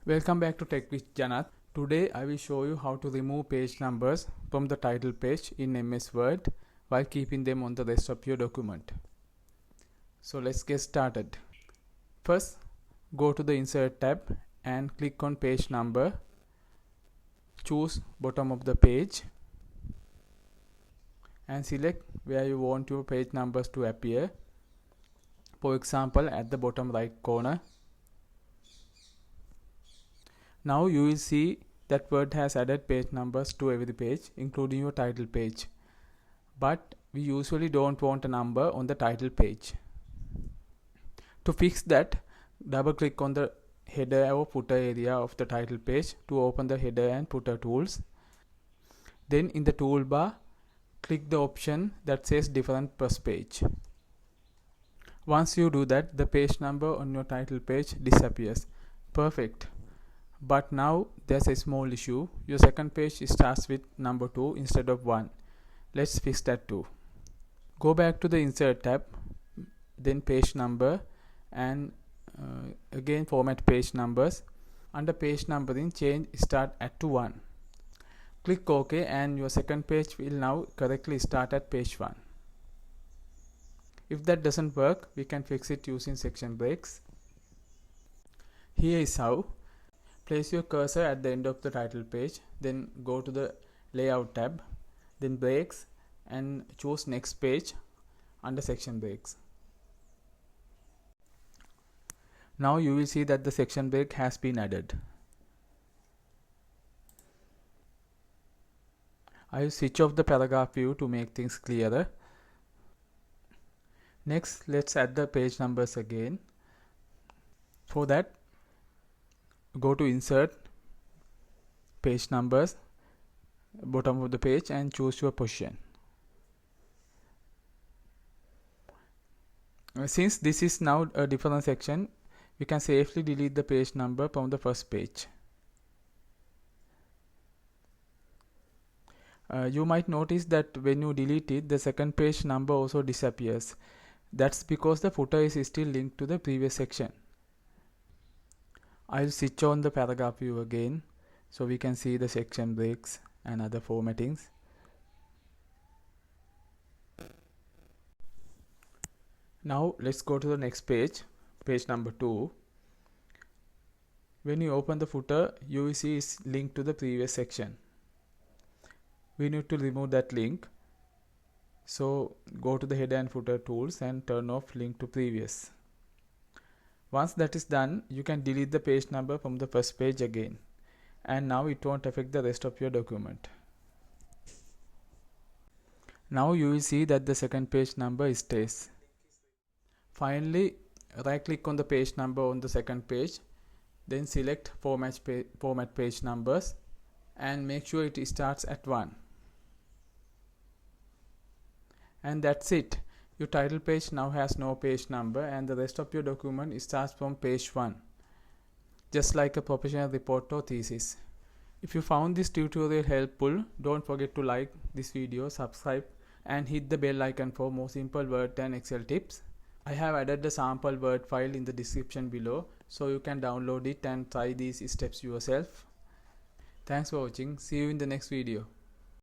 Welcome back to Tech with Janath. Today I will show you how to remove page numbers from the title page in MS Word while keeping them on the rest of your document. So let's get started. First, go to the Insert tab and click on Page Number. Choose bottom of the page and select where you want your page numbers to appear. For example, at the bottom right corner. Now you will see that Word has added page numbers to every page, including your title page. But we usually don't want a number on the title page. To fix that, double click on the header or footer area of the title page to open the header and footer tools. Then in the toolbar, click the option that says different plus page. Once you do that, the page number on your title page disappears. Perfect. But now there's a small issue. Your second page starts with number 2 instead of 1. Let's fix that too. Go back to the Insert tab, then Page Number, and again format page numbers. Under page numbering, change Start at to 1. Click OK and your second page will now correctly start at page 1. If that doesn't work, we can fix it using section breaks. Here is how. Place your cursor at the end of the title page, then go to the Layout tab, then Breaks, and choose Next Page under Section Breaks. Now you will see that the section break has been added. I will switch off the paragraph view to make things clearer. Next, let's add the page numbers again. For that, go to Insert, Page Numbers, bottom of the page, and choose your position. Since this is now a different section, we can safely delete the page number from the first page. You might notice that when you delete it, the second page number also disappears. That's because the footer is still linked to the previous section. I'll switch on the paragraph view again so we can see the section breaks and other formattings. Now let's go to the next page, page number 2. When you open the footer, you will see it's linked to the previous section. We need to remove that link. So go to the header and footer tools and turn off link to previous. Once that is done, you can delete the page number from the first page again. And now it won't affect the rest of your document. Now you will see that the second page number stays. Finally, right click on the page number on the second page. Then select Format Page Numbers and make sure it starts at 1. And that's it. Your title page now has no page number and the rest of your document starts from page 1. Just like a professional report or thesis. If you found this tutorial helpful, don't forget to like this video, subscribe and hit the bell icon for more simple Word and Excel tips. I have added the sample Word file in the description below so you can download it and try these steps yourself. Thanks for watching. See you in the next video.